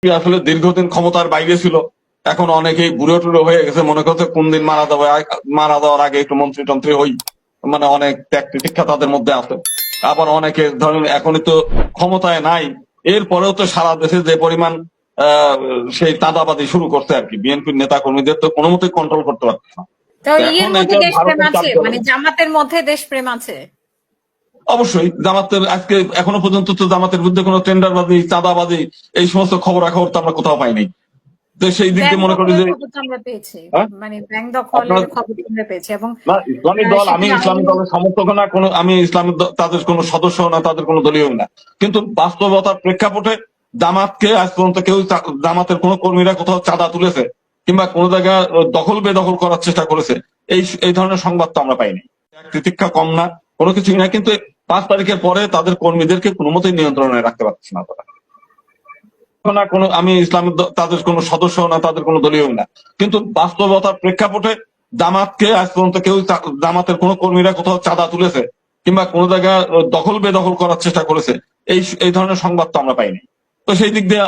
আসলে দীর্ঘদিন ক্ষমতার বাইরে ছিল, এখন অনেকেই বুড়ো টুড়ো হয়ে গেছে, মনে করছে কোন দিন মারা যাওয়ার আগে একটু মন্ত্রী টন্ত্রী হই, মানে অনেক ত্যাগ তিতিক্ষা তাদের মধ্যে আছে। আবার অনেকে ধরেন এখনই তো ক্ষমতায় নাই, এরপরেও তো সারা দেশে যে পরিমাণ আহ সেই চাঁদাবাজি শুরু করছে আর কি, বিএনপির নেতা কর্মীদের তো কোনো মতেই কন্ট্রোল করতে পারছে না। তো তো ইয়ের এখন মধ্যে এটা দেশপ্রেম ভারতের আছে, মানে কার্যালয়। জামাতের মধ্যে দেশপ্রেম আছে। অবশ্যই জামাতের আজকে এখনো পর্যন্ত তো জামাতের বিরুদ্ধে কোনো টেন্ডারবাজি, চাঁদাবাজি এই সমস্ত খবরাখবর তো আমরা কোথাও পাইনি। তো সেই দিক ব্যাংক দিয়ে মনে করি দখলের যে খবর তো আমরা পেয়েছি, হ্যাঁ, মানে ব্যাংক আপনার দখলের খবর তো আমরা পেয়েছি, এবং না ইসলামী দল, আমি সেখানে ইসলামী দলের সমর্থক না, কোনো আমি ইসলামী তাদের কোনো সদস্য না, তাদের কোনো দলীয় না, কিন্তু বাস্তবতার প্রেক্ষাপটে জামাতকে আজ পর্যন্ত কেউ জামাতের কোনো কর্মীরা কোথাও চাঁদা তুলেছে কিংবা কোনো জায়গায় দখল বেদখল করার চেষ্টা করেছে, এই এই ধরনের সংবাদ তো আমরা পাইনি। তিতিক্ষা কম না, কোনো কিছুই না, কিন্তু 5 তারিখের পরে তাদের কর্মীদেরকে কোনো মতেই নিয়ন্ত্রণে রাখতে পারছে না তারা। না কোনো আমি ইসলামী তাদের কোনো সদস্য না, তাদের কোনো দলীয় না, কিন্তু বাস্তবতার প্রেক্ষাপটে জামাতকে আজ পর্যন্ত কেউ জামাতের কোনো কর্মীরা কোথাও চাঁদা তুলেছে কিংবা কোনো জায়গায় দখল বেদখল করার চেষ্টা করেছে, এই এই ধরনের সংবাদ তো আমরা পাইনি। তো সেই দিক দিয়ে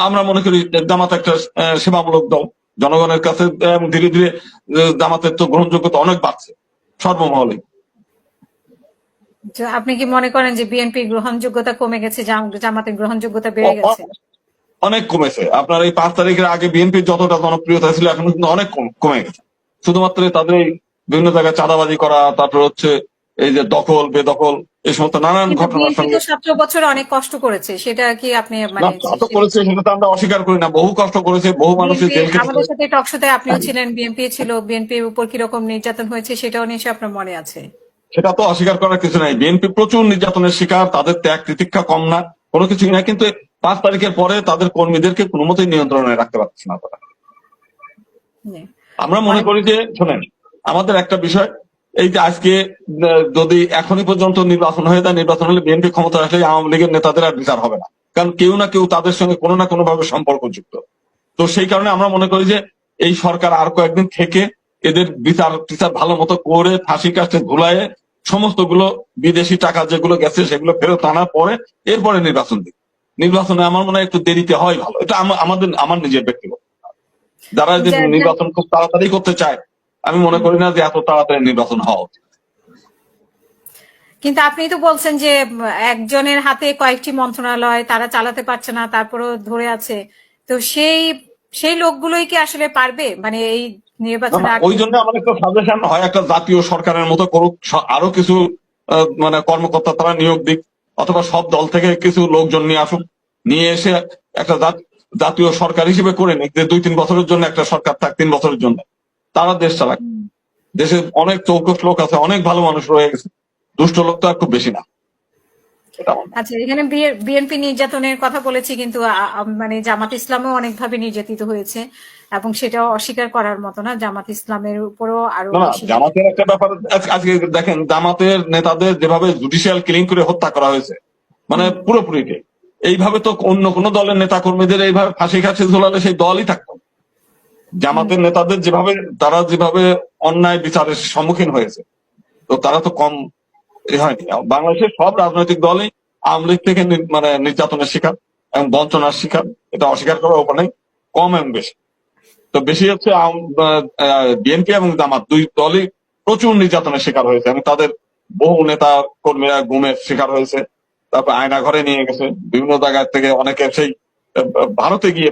আমরা মনে করি যে জামাত একটা সেবামূলক দল জনগণের কাছে, এবং ধীরে ধীরে জামাতের তো গ্রহণযোগ্যতা অনেক বাড়ছে সর্বমহলে। তো আপনি কি মনে করেন যে বিএনপির গ্রহণযোগ্যতা কমে গেছে, জামাতের গ্রহণযোগ্যতা বেড়ে গেছে? অনেক কমেছে। আপনার এই 5 তারিখের আগে বিএনপির যতটা জনপ্রিয়তা ছিল এখন কিন্তু অনেক কমে গেছে। শুধুমাত্র তাদের এই বিভিন্ন জায়গায় চাঁদাবাজি করা, তারপর হচ্ছে এই যে দখল বেদখল, এই সমস্ত নানান কিন্তু ঘটনার বিএনপি সঙ্গে। তো 17 বছর অনেক কষ্ট করেছে, সেটা কি আপনি না মানে তা তো করেছে, সেটা তো আমরা অস্বীকার করি না, বহু কষ্ট করেছে, বহু মানুষের বিএনপি জেল কেটেছে। আমাদের সাথে টকশোতে আপনিও ছিলেন, বিএনপি ছিল, বিএনপির উপর কিরকম নির্যাতন হয়েছে সেটাও নিশ্চয়ই আপনার মনে আছে। সেটা তো অস্বীকার করার কিছু নাই, বিএনপি প্রচুর নির্যাতনের শিকার, তাদের ত্যাগ তিতিক্ষা কম না, কোনো কিছুই না, কিন্তু 5 তারিখের পরে তাদের কর্মীদেরকে কোনো মতেই নিয়ন্ত্রণে রাখতে পারছে না তারা। জি। আমরা মনে অনেক। করি যে শোনেন, আমাদের একটা বিষয় এই যে আজকে যদি এখনই পর্যন্ত নির্বাচন হয়ে যায়, নির্বাচন হলে বিএনপি ক্ষমতা আসলে আওয়ামী লীগের নেতাদের আর বিচার হবে না, কারণ কেউ না কেউ তাদের সঙ্গে কোনো না কোনো ভাবে সম্পর্কযুক্ত। তো সেই কারণে আমরা মনে করি যে এই সরকার আর কয়েকদিন থেকে এদের বিচার টিচার ভালো মতো করে ফাঁসি কাছে ঝুলায়ে সমস্ত গুলো বিদেশি টাকা যেগুলো গেছে সেগুলো ফেরত আনার পরে এরপরে নির্বাচন দিক। নির্বাচনে আমার মনে হয় একটু দেরিতে হয় ভালো, এটা আমার নিজের ব্যক্তিগত। যারা যে নির্বাচন খুব তাড়াতাড়ি করতে চায়, আমি মনে করি না যে এত তাড়াতাড়ি নির্বাচন হওয়া উচিত। কিন্তু আপনি তো বলছেন যে একজনের হাতে কয়েকটি মন্ত্রণালয়, তারা চালাতে পারছে না, তারপরও ধরে আছে। তো সেই সেই লোকগুলোই কি আসলে পারবে, মানে এই নির্বাচনে ওই আগে? জন্য আমার একটা সাজেশন হয়, একটা জাতীয় সরকারের মতো করুক, আরো কিছু মানে কর্মকর্তা তারা নিয়োগ দিক, অথবা সব দল থেকে কিছু লোকজন নিয়ে আসুক, নিয়ে এসে একটা জাতীয় সরকার হিসেবে করে নিক, যে 2-3 বছরের জন্য একটা সরকার থাক, 3 বছরের জন্য তারা দেশ চালাক। দেশে অনেক চৌকস লোক আছে, অনেক ভালো মানুষ রয়ে গেছে, দুষ্ট লোক তো আর খুব বেশি না। এটা আমার। আচ্ছা, এখানে বিএনপি নির্যাতনের কথা বলেছি, কিন্তু মানে জামাত ইসলামও অনেকভাবে নির্যাতিত হয়েছে, এবং সেটাও অস্বীকার করার মতো না। জামাত ইসলামের উপরও আরো না না, বেশি জামাতের একটা ব্যাপার আজকে দেখেন, জামাতের নেতাদের যেভাবে জুডিশিয়াল কিলিং করে হত্যা করা হয়েছে, মানে পুরোপুরি এইভাবে তো অন্য কোন দলের নেতা কর্মীদের এইভাবে ফাঁসি কাছে ঝোলালে সেই দলই থাকতো। জামাতের নেতাদের যেভাবে তারা যেভাবে অন্যায় বিচারের সম্মুখীন হয়েছে, তো তারা তো কম হয়নি। বাংলাদেশের সব রাজনৈতিক দলই আওয়ামী লীগ থেকে মানে নির্যাতনের শিকার এবং বঞ্চনার শিকার, এটা অস্বীকার করার উপায় নেই, কম এবং বেশি। তো বেশি হচ্ছে বিএনপি এবং জামাত দুই দলই প্রচুর নির্যাতনের শিকার হয়েছে, এবং তাদের বহু নেতা কর্মীরা গুমের শিকার হয়েছে, তারপর আয়না ঘরে নিয়ে গেছে, বিভিন্ন জায়গা থেকে অনেকে সেই ভারতে গিয়ে